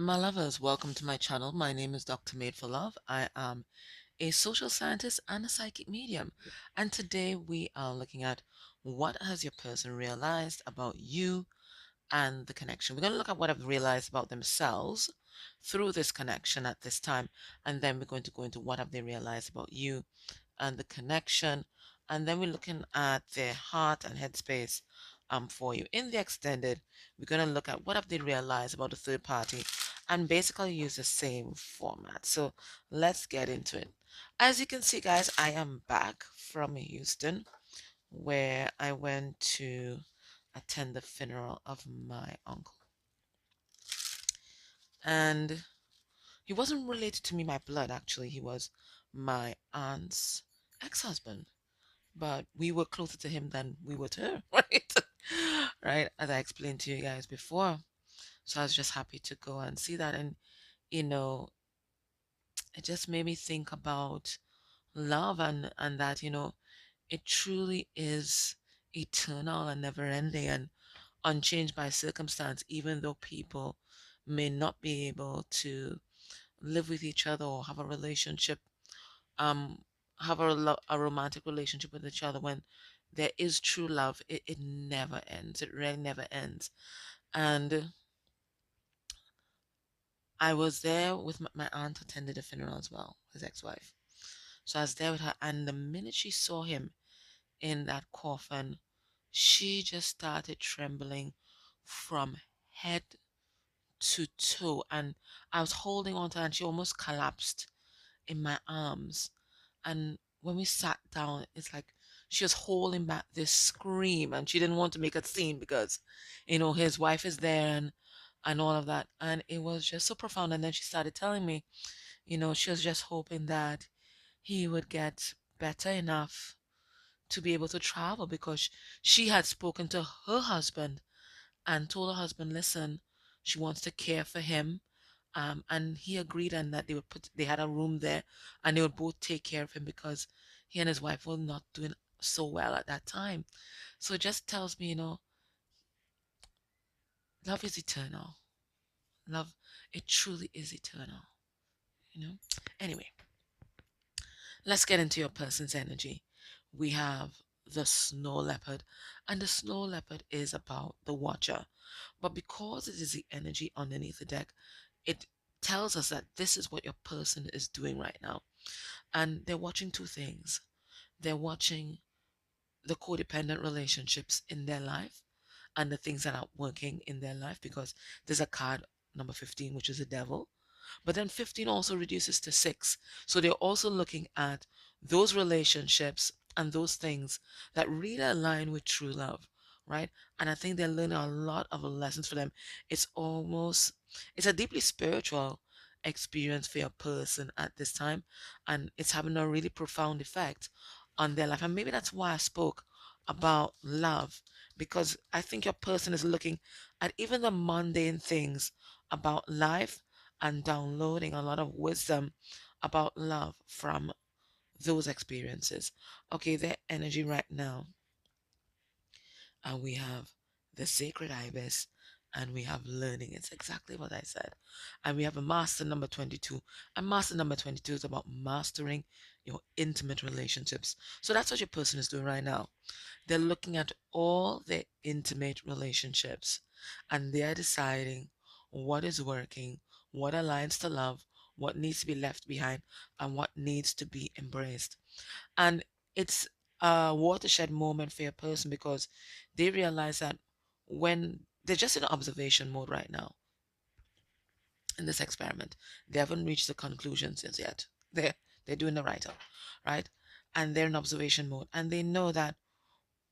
My lovers, welcome to my channel. My name is Dr. Made for Love. I am a social scientist and a psychic medium. And today we are looking at what has your person realized about you and the connection. We're going to look at what I've realized about themselves through this connection at this time. And then we're going to go into what have they realized about you and the connection. And then we're looking at their heart and headspace for you. In the extended, we're going to look at what have they realized about the third party and basically use the same format. So let's get into it. As you can see, guys, I am back from Houston where I went to attend the funeral of my uncle. And he wasn't related to me by blood, actually. He was my aunt's ex-husband. But we were closer to him than we were to her, right? Right, as I explained to you guys before. So I was just happy to go and see that. And, you know, it just made me think about love and that, it truly is eternal and never ending and unchanged by circumstance, even though people may not be able to live with each other or have a relationship, um, have a romantic relationship with each other. When there is true love, it never ends. It really never ends. And I was there with my aunt attended the funeral as well, his ex-wife. So I was there with her, and the minute she saw him in that coffin, she just started trembling from head to toe. And I was holding on to her, and she almost collapsed in my arms. And when we sat down, it's like she was holding back this scream, and she didn't want to make a scene because, his wife is there and all of that. And it was just so profound. And then she started telling me, she was just hoping that he would get better enough to be able to travel because she had spoken to her husband and told her husband, listen, she wants to care for him. And he agreed, and that they had a room there and they would both take care of him because he and his wife were not doing so well at that time. So it just tells me, love is eternal. Love, it truly is eternal, you know? Anyway, let's get into your person's energy. We have the snow leopard, and the snow leopard is about the watcher. But because it is the energy underneath the deck, it tells us that this is what your person is doing right now. And they're watching two things. They're watching the codependent relationships in their life and the things that are working in their life because there's a card number 15, which is the devil. But then 15 also reduces to 6. So they're also looking at those relationships and those things that really align with true love, right? And I think they're learning a lot of lessons for them. It's a deeply spiritual experience for your person at this time, and it's having a really profound effect on their life. And maybe that's why I spoke about love, because I think your person is looking at even the mundane things about life and downloading a lot of wisdom about love from those experiences. Okay, their energy right now. And we have the sacred ibis, and we have learning. It's exactly what I said. And we have a master number 22. And master number 22 is about mastering your intimate relationships. So that's what your person is doing right now. They're looking at all their intimate relationships and they're deciding what is working, what aligns to love, what needs to be left behind, and what needs to be embraced. And it's a watershed moment for a person because they realize that when they're just in observation mode right now in this experiment, they haven't reached the conclusions as yet. They're doing the write up, right? And they're in observation mode, and they know that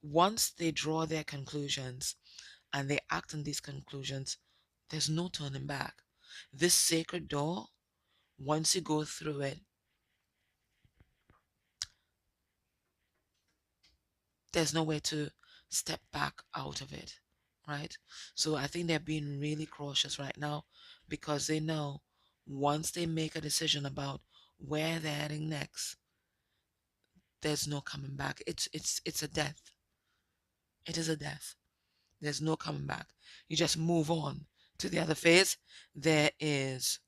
once they draw their conclusions and they act on these conclusions, there's no turning back. This sacred door, once you go through it, there's no way to step back out of it, right? So I think they're being really cautious right now because they know once they make a decision about where they're heading next, there's no coming back. It's a death. It is a death. There's no coming back. You just move on to the other phase, there is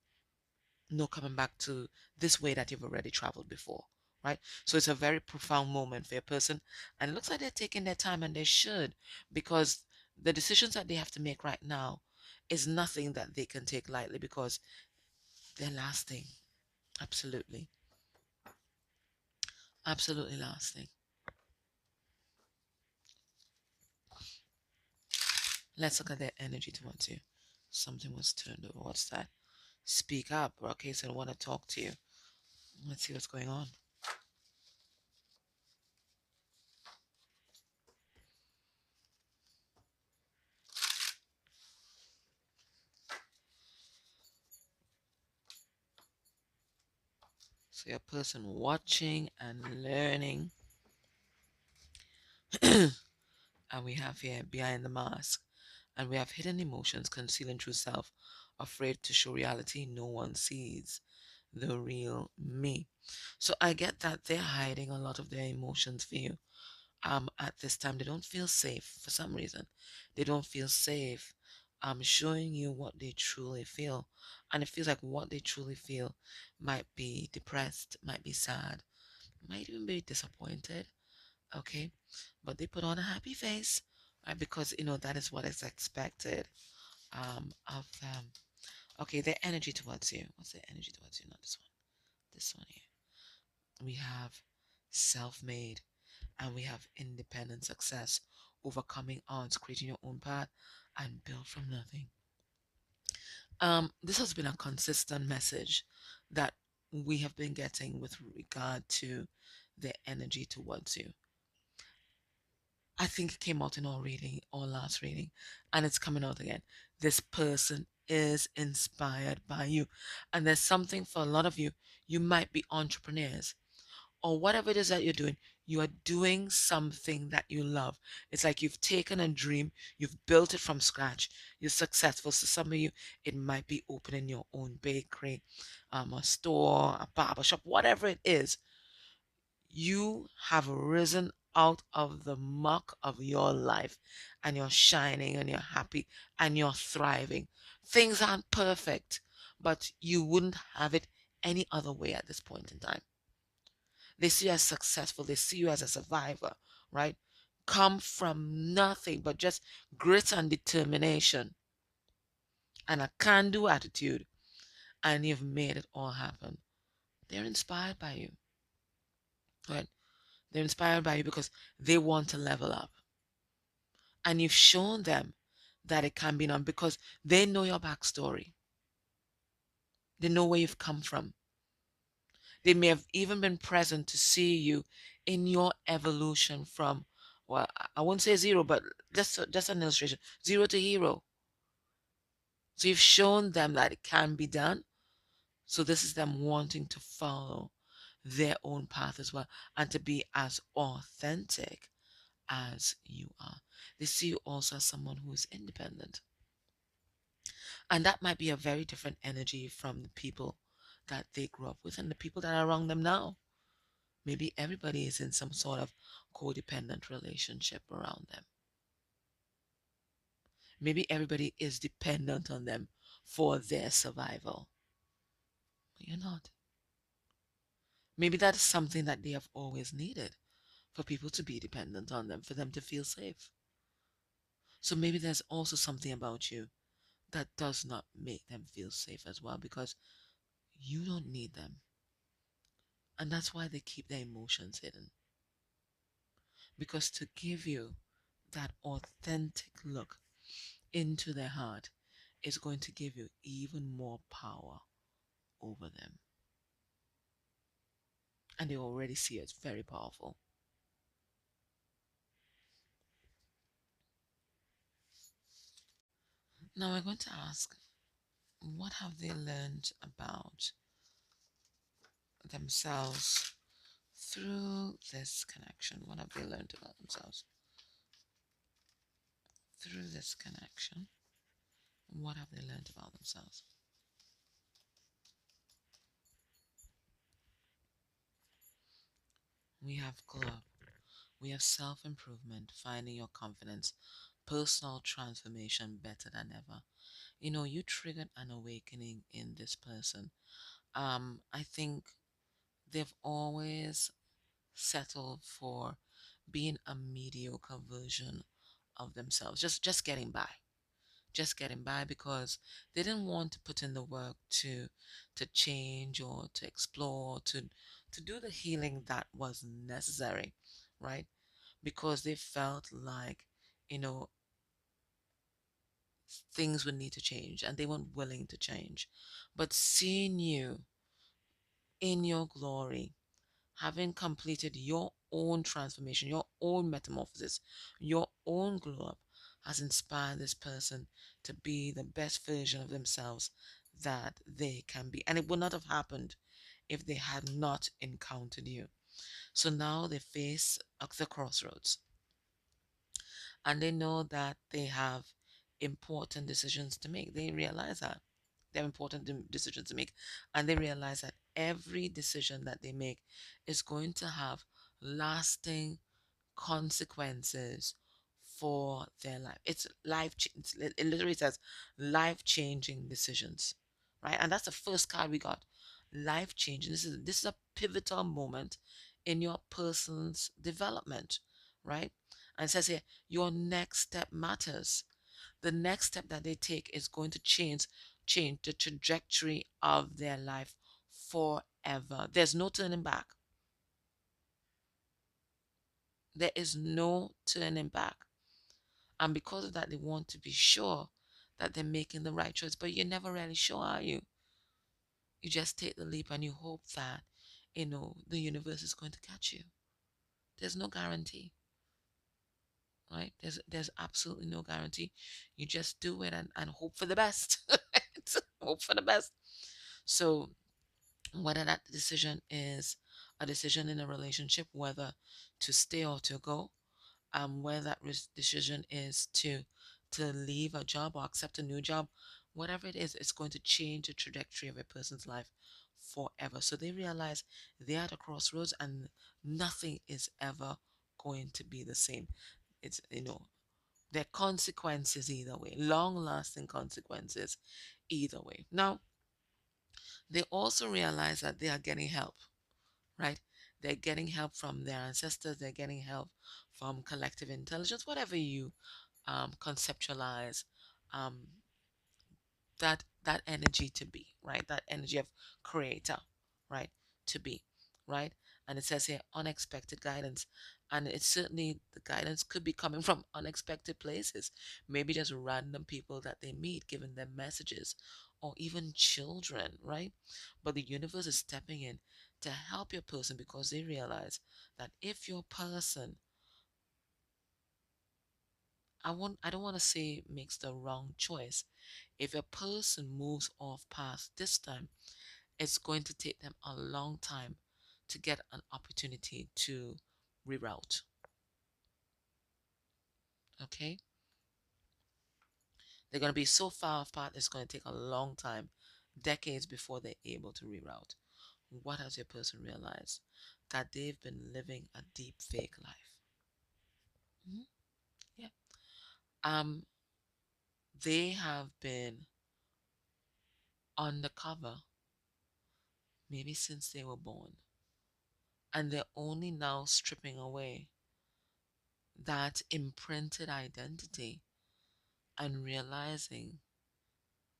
no coming back to this way that you've already traveled before, right? So it's a very profound moment for a person, and it looks like they're taking their time, and they should, because the decisions that they have to make right now is nothing that they can take lightly because they're lasting. Absolutely. Absolutely lasting. Let's look at their energy towards you. Something was turned over. What's that? Speak up. Okay, so I want to talk to you. Let's see what's going on. So you're a person watching and learning. And we have here behind the mask. And we have hidden emotions, concealing true self, afraid to show reality no one sees. The real me. So I get that they're hiding a lot of their emotions for you. At this time they don't feel safe for some reason. They don't feel safe showing you what they truly feel. And it feels like what they truly feel might be depressed, might be sad, might even be disappointed. Okay. But they put on a happy face, right? Because that is what is expected of them. Okay, their energy towards you. What's their energy towards you? Not this one. This one here. We have self-made, and we have independent success, overcoming odds, creating your own path, and build from nothing. This has been a consistent message that we have been getting with regard to the energy towards you. I think it came out in our reading, our last reading, and it's coming out again. This person is inspired by you. And there's something for a lot of you. You might be entrepreneurs, or whatever it is that you're doing, you are doing something that you love. It's like you've taken a dream, you've built it from scratch, you're successful. So some of you, it might be opening your own bakery, a store, a barber shop, whatever it is. You have risen out of the muck of your life, and you're shining, and you're happy, and you're thriving. Things aren't perfect, but you wouldn't have it any other way at this point in time. They see you as successful. They see you as a survivor, right? Come from nothing but just grit and determination and a can do attitude, and you've made it all happen. They're inspired by you, right? They're inspired by you because they want to level up. And you've shown them that it can be done because they know your backstory. They know where you've come from. They may have even been present to see you in your evolution from, well, I won't say zero, but just an illustration, zero to hero. So you've shown them that it can be done. So this is them wanting to follow their own path as well, and to be as authentic as you are. They see you also as someone who is independent. And that might be a very different energy from the people that they grew up with and the people that are around them now. Maybe everybody is in some sort of codependent relationship around them. Maybe everybody is dependent on them for their survival. But you're not. Maybe that is something that they have always needed, for people to be dependent on them, for them to feel safe. So maybe there's also something about you that does not make them feel safe as well, because you don't need them. And that's why they keep their emotions hidden. Because to give you that authentic look into their heart is going to give you even more power over them. And they already see it as very powerful. Now we're going to ask, what have they learned about themselves through this connection? What have they learned about themselves through this connection? What have they learned about themselves? We have glow up. We have self-improvement, finding your confidence, personal transformation better than ever. You triggered an awakening in this person. I think they've always settled for being a mediocre version of themselves, just getting by, just getting by because they didn't want to put in the work to change or to explore, to do the healing that was necessary, right? Because they felt like, you know, things would need to change and they weren't willing to change. But seeing you in your glory, having completed your own transformation, your own metamorphosis, your own glow up, has inspired this person to be the best version of themselves that they can be. And it would not have happened if they had not encountered you. So now they face the crossroads and they know that they have important decisions to make. They realize that they have important decisions to make, and they realize that every decision that they make is going to have lasting consequences for their life. It's it literally says life changing decisions, right? And that's the first card we got. Life changing. This is a pivotal moment in your person's development, right? And it says here, your next step matters. The next step that they take is going to change the trajectory of their life forever. There's no turning back. There is no turning back. And because of that, they want to be sure that they're making the right choice. But you're never really sure, are you? You just take the leap and you hope that, the universe is going to catch you. There's no guarantee, right? There's absolutely no guarantee. You just do it and hope for the best. Hope for the best. So whether that decision is a decision in a relationship, whether to stay or to go, whether that decision is to leave a job or accept a new job, whatever it is, it's going to change the trajectory of a person's life forever. So they realize they're at a crossroads and nothing is ever going to be the same. It's, there are consequences either way, long lasting consequences either way. Now, they also realize that they are getting help, right? They're getting help from their ancestors, they're getting help from collective intelligence, whatever you conceptualize um, that energy to be, right? That energy of creator, right? To be, right? And it says here unexpected guidance. And it's certainly the guidance could be coming from unexpected places. Maybe just random people that they meet, giving them messages, or even children, right? But the universe is stepping in to help your person because they realize that if your person, I don't want to say makes the wrong choice. If a person moves off path this time, it's going to take them a long time to get an opportunity to reroute. Okay? They're going to be so far apart, it's going to take a long time, decades before they're able to reroute. What has your person realized? That they've been living a deep fake life. Mhm. Yeah. Um, they have been undercover maybe since they were born. And they're only now stripping away that imprinted identity and realizing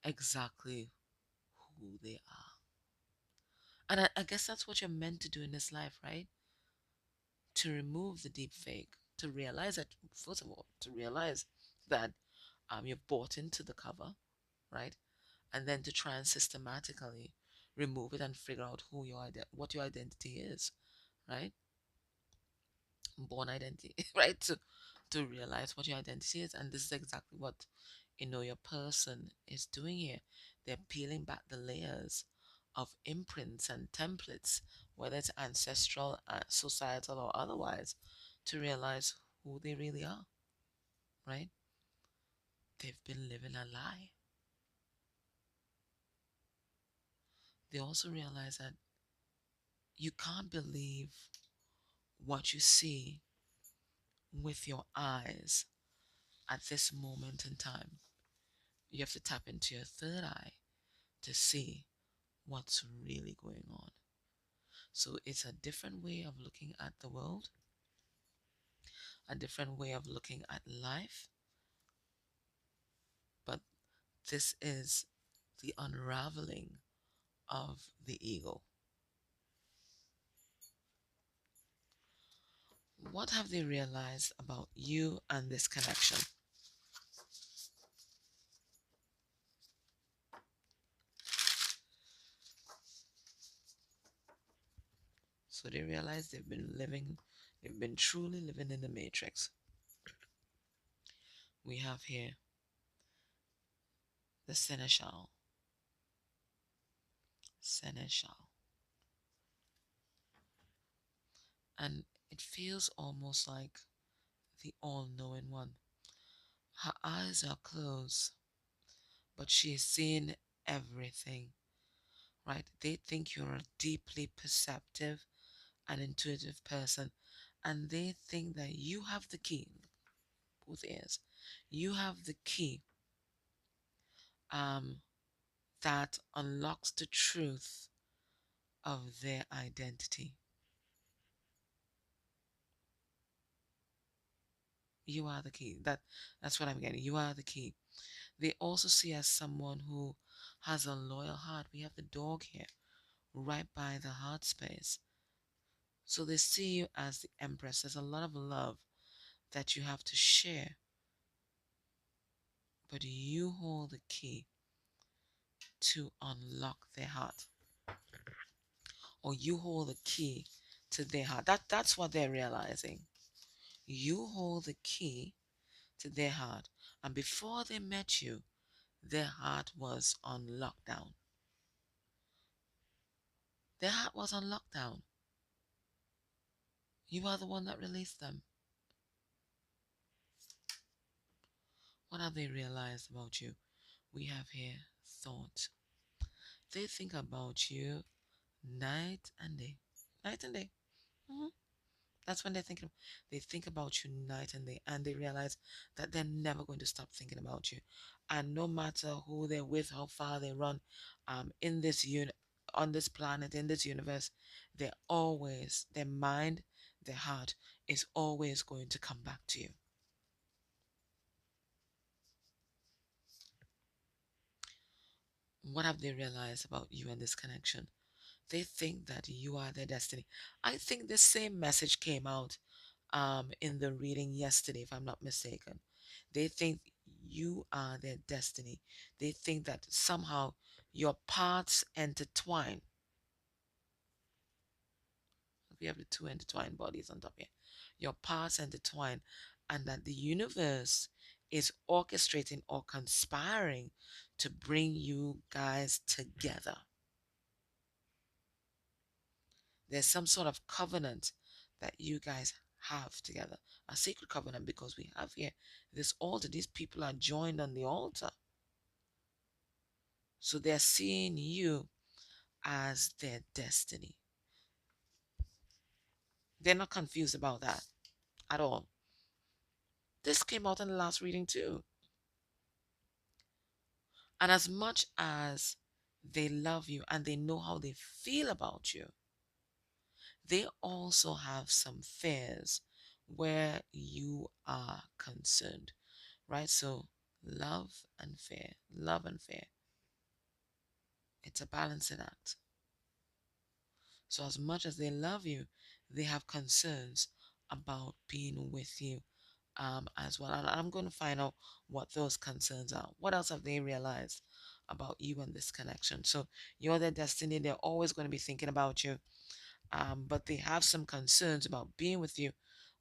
exactly who they are. And I guess that's what you're meant to do in this life, right? To remove the deep fake, to realize that, first of all, to realize that you've bought into the cover, right? And then to try and systematically remove it and figure out what your identity is, right? Born identity, right? To realize what your identity is. And this is exactly what your person is doing here. They're peeling back the layers of imprints and templates, whether it's ancestral, societal, or otherwise, to realize who they really are, right? They've been living a lie. They also realize that you can't believe what you see with your eyes at this moment in time. You have to tap into your third eye to see what's really going on. So it's a different way of looking at the world, a different way of looking at life, but this is the unraveling of the ego. What have they realized about you and this connection? So they realize they've been truly living in the matrix. We have here the seneschal, seneschal, and it feels almost like the all-knowing one. Her eyes are closed, but she is seeing everything, right? They think you're a deeply perceptive and intuitive person, and they think that you have the key, both ears, you have the key um, that unlocks the truth of their identity. You are the key. That's what I'm getting. You are the key. They also see as someone who has a loyal heart. We have the dog here, right by the heart space. So they see you as the empress. There's a lot of love that you have to share, but you hold the key to unlock their heart, or you hold the key to their heart. That's what they're realizing. You hold the key to their heart, and before they met you, their heart was on lockdown. Their heart was on lockdown. You are the one that released them. What have they realized about you? We have here thought. They think about you night and day. Night and day. Mhm. That's when they think about you night and day, and they realize that they're never going to stop thinking about you. And no matter who they're with, how far they run, in this on this planet, in this universe, they're always their mind, their heart is always going to come back to you. What have they realized about you and this connection? They think that you are their destiny. I think the same message came out in the reading yesterday, if I'm not mistaken. They think you are their destiny. They think that somehow your paths intertwine. We have the two intertwined bodies on top here. Your paths intertwine, and that the universe is orchestrating or conspiring to bring you guys together. There's some sort of covenant that you guys have together, a sacred covenant, because we have here this altar. These people are joined on the altar. So they're seeing you as their destiny. They're not confused about that at all. This came out in the last reading too. And as much as they love you and they know how they feel about you, they also have some fears where you are concerned, right? So love and fear, love and fear. It's a balancing act. So as much as they love you, they have concerns about being with you as well. And I'm going to find out what those concerns are. What else have they realized about you and this connection? So you're their destiny. They're always going to be thinking about you. But they have some concerns about being with you.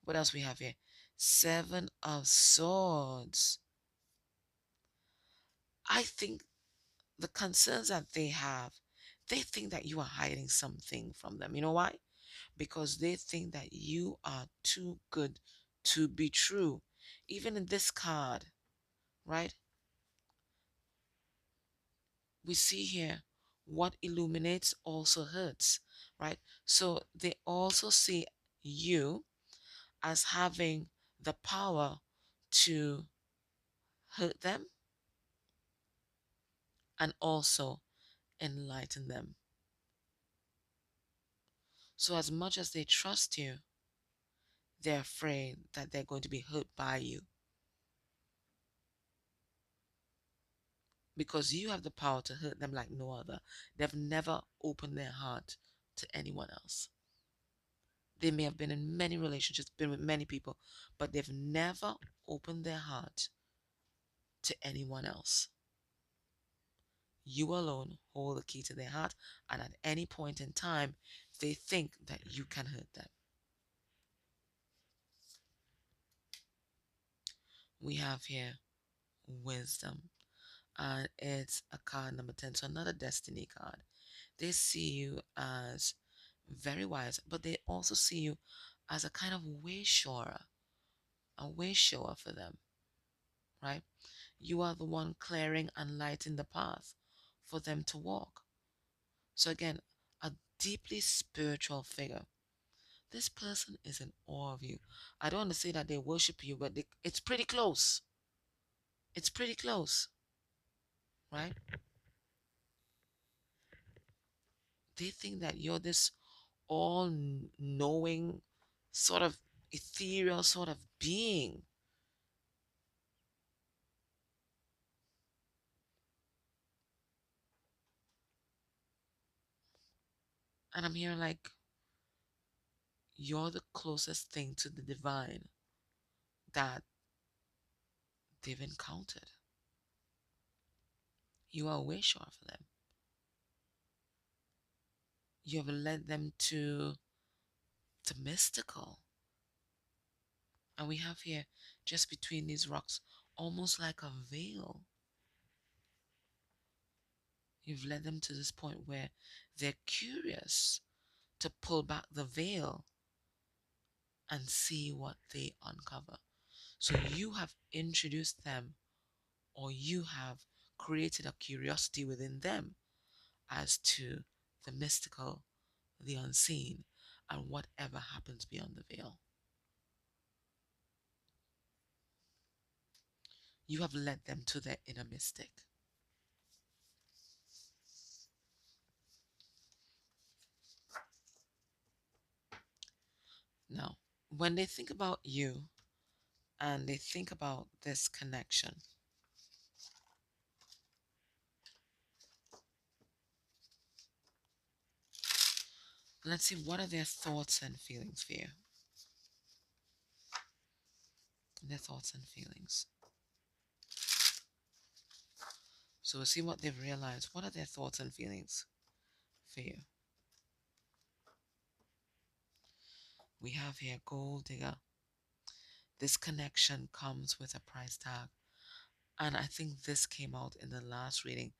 What else we have here? Seven of Swords. I think the concerns that they think that you are hiding something from them. You know why? Because they think that you are too good to be true. Even in this card, right? We see here what illuminates also hurts, right? So they also see you as having the power to hurt them and also enlighten them. So, as much as they trust you, they're afraid that they're going to be hurt by you because you have the power to hurt them like no other. They've never opened their heart to anyone else. They may have been in many relationships, been with many people, but they've never opened their heart to anyone else. You alone hold the key to their heart, and at any point in time, they think that you can hurt them. We have here wisdom, and it's a card number 10, so another destiny card. They see you as very wise, but they also see you as a kind of way shower, a way shower for them, right? You are the one clearing and lighting the path for them to walk. So again, a deeply spiritual figure. This person is in awe of you. I don't want to say that they worship you, but it's pretty close. It's pretty close, right? They think that you're this all knowing, sort of ethereal sort of being. And I'm hearing like you're the closest thing to the divine that they've encountered. You are a way short for them. You have led them to the mystical. And we have here, just between these rocks, almost like a veil. You've led them to this point where they're curious to pull back the veil and see what they uncover. So you have introduced them, or you have created a curiosity within them as to the mystical, the unseen, and whatever happens beyond the veil. You have led them to their inner mystic. Now, when they think about you and they think about this connection, let's see what are their thoughts and feelings for you. Their thoughts and feelings. So we'll see what they've realized. What are their thoughts and feelings for you? We have here gold digger. This connection comes with a price tag. And I think this came out in the last reading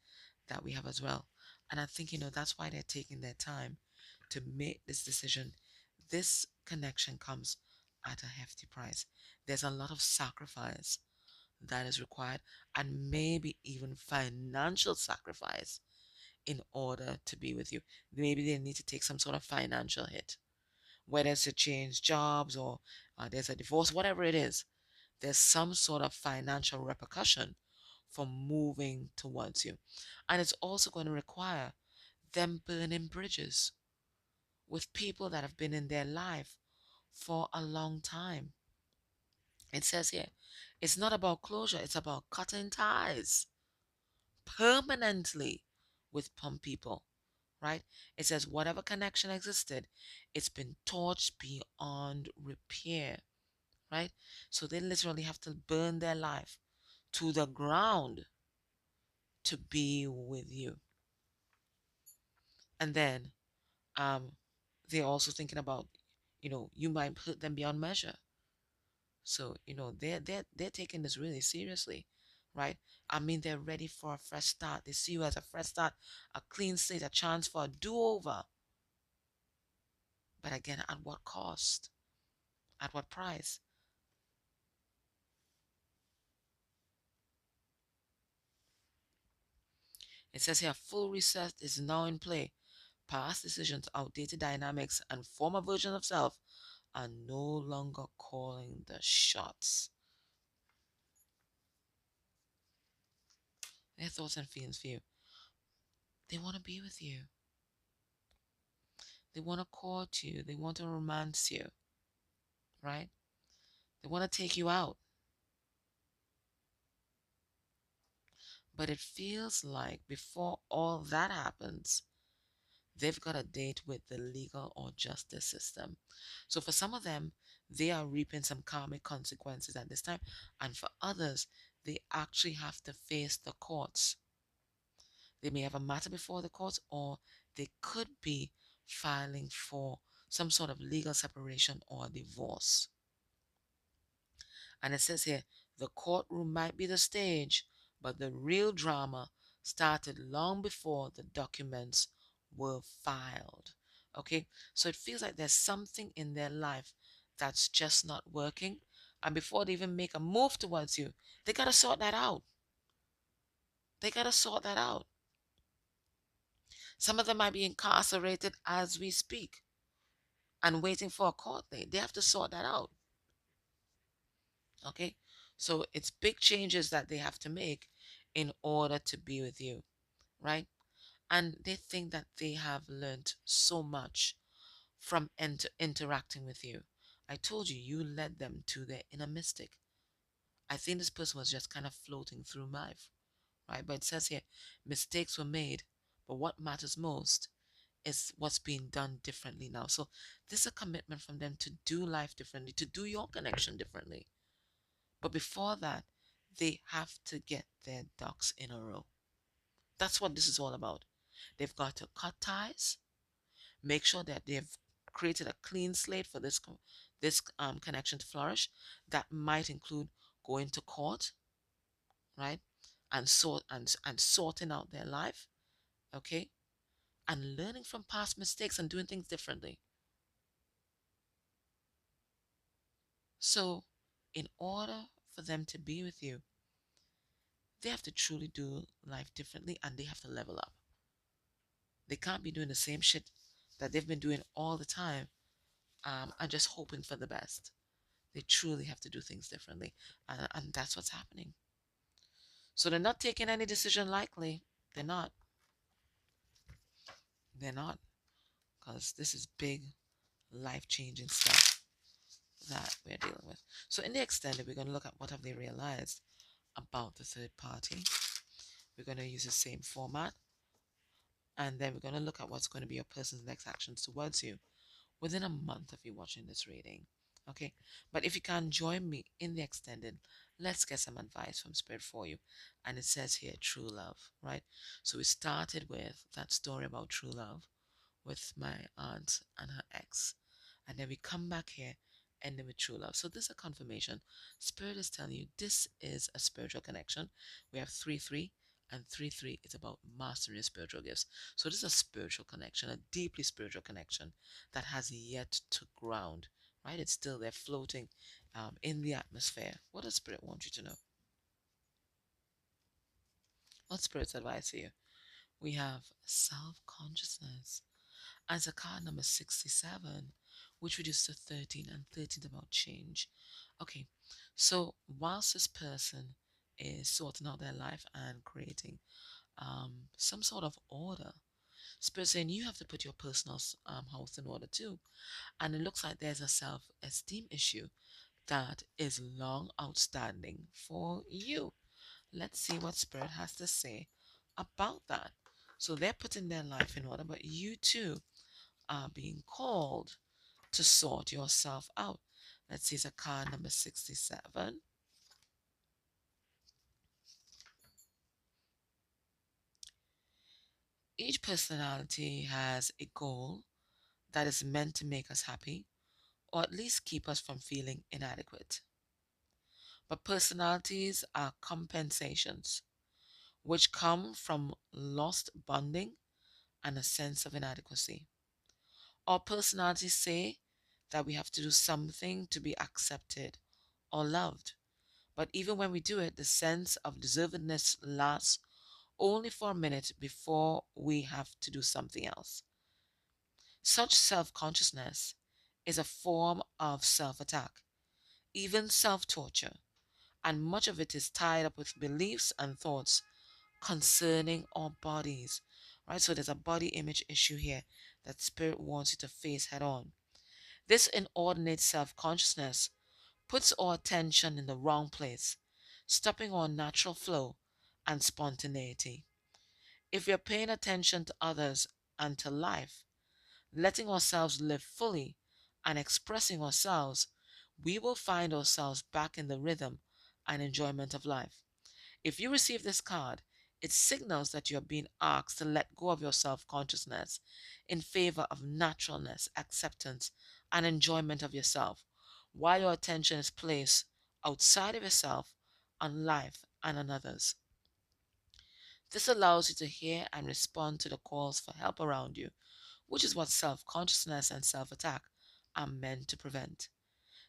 that we have as well. And I think, that's why they're taking their time to make this decision. This connection comes at a hefty price. There's a lot of sacrifice that is required, and maybe even financial sacrifice in order to be with you. Maybe they need to take some sort of financial hit, whether it's to change jobs or there's a divorce, whatever it is. There's some sort of financial repercussion for moving towards you. And it's also going to require them burning bridges with people that have been in their life for a long time. It says here, it's not about closure, it's about cutting ties permanently with some people, right? It says whatever connection existed, it's been torched beyond repair, right? So they literally have to burn their life to the ground to be with you. And then they're also thinking about, you might hurt them beyond measure. So, they're taking this really seriously, right? I mean, they're ready for a fresh start. They see you as a fresh start, a clean slate, a chance for a do-over. But again, at what cost? At what price? It says here, full reset is now in play. Past decisions, outdated dynamics, and former versions of self are no longer calling the shots. Their thoughts and feelings for you. They want to be with you. They want to court you. They want to romance you, right? They want to take you out. But it feels like before all that happens, they've got a date with the legal or justice system. So for some of them, they are reaping some karmic consequences at this time. And for others, they actually have to face the courts. They may have a matter before the courts, or they could be filing for some sort of legal separation or divorce. And it says here, the courtroom might be the stage, but the real drama started long before the documents were filed. Okay, so it feels like there's something in their life that's just not working. And before they even make a move towards you, they got to sort that out. They got to sort that out. Some of them might be incarcerated as we speak and waiting for a court date. They have to sort that out. Okay, so it's big changes that they have to make in order to be with you, right? And they think that they have learned so much from interacting with you. I told you, you led them to their inner mystic. I think this person was just kind of floating through life, right? But it says here, mistakes were made, but what matters most is what's being done differently now. So this is a commitment from them to do life differently, to do your connection differently. But before that, they have to get their ducks in a row. That's what this is all about. They've got to cut ties, make sure that they've created a clean slate for this connection to flourish. That might include going to court, right, and sorting out their life, okay, and learning from past mistakes and doing things differently. So, in order for them to be with you, they have to truly do life differently and they have to level up. They can't be doing the same shit that they've been doing all the time and just hoping for the best. They truly have to do things differently. And that's what's happening. So they're not taking any decision lightly. They're not. They're not. Because this is big, life changing stuff that we're dealing with. So in the extended, we're going to look at what have they realized about the third party. We're going to use the same format. And then we're going to look at what's going to be your person's next actions towards you within a month of you watching this reading. Okay, but if you can join me in the extended, let's get some advice from Spirit for you. And it says here, true love, right? So we started with that story about true love with my aunt and her ex. And then we come back here ending with true love. So this is a confirmation. Spirit is telling you this is a spiritual connection. We have 3-3, and 3-3 is about mastering your spiritual gifts. So this is a spiritual connection, a deeply spiritual connection that has yet to ground, right? It's still there floating in the atmosphere. What does Spirit want you to know? What's Spirit's advice for you? We have self-consciousness as a card number 67, which reduces to 13, and 13 is about change. Okay, so whilst this person is sorting out their life and creating some sort of order, Spirit saying you have to put your personal house in order too. And it looks like there's a self-esteem issue that is long outstanding for you. Let's see what Spirit has to say about that. So they're putting their life in order, but you too are being called to sort yourself out. Let's see, it's a card number 67. Each personality has a goal that is meant to make us happy or at least keep us from feeling inadequate. But personalities are compensations which come from lost bonding and a sense of inadequacy. Our personalities say that we have to do something to be accepted or loved. But even when we do it, the sense of deservedness lasts only for a minute before we have to do something else. Such self consciousness is a form of self attack, even self torture, and much of it is tied up with beliefs and thoughts concerning our bodies, right? So there's a body image issue here that spirit wants you to face head on. This inordinate self consciousness puts our attention in the wrong place, stopping our natural flow and spontaneity. If we are paying attention to others and to life, letting ourselves live fully and expressing ourselves, we will find ourselves back in the rhythm and enjoyment of life. If you receive this card, it signals that you're being asked to let go of your self consciousness in favor of naturalness, acceptance, and enjoyment of yourself, while your attention is placed outside of yourself on life and on others. This allows you to hear and respond to the calls for help around you, which is what self consciousness and self attack are meant to prevent.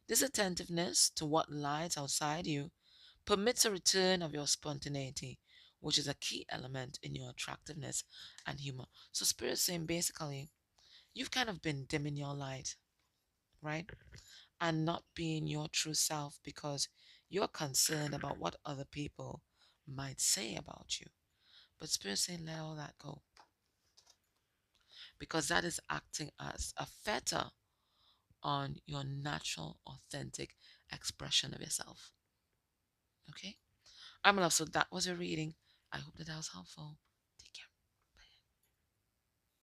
This attentiveness to what lies outside you permits a return of your spontaneity, which is a key element in your attractiveness and humor. So, Spirit saying basically, you've kind of been dimming your light, right? And not being your true self because you're concerned about what other people might say about you. But Spirit saying, let all that go because that is acting as a fetter on your natural, authentic expression of yourself. Okay? I'm love. So that was your reading. I hope that was helpful.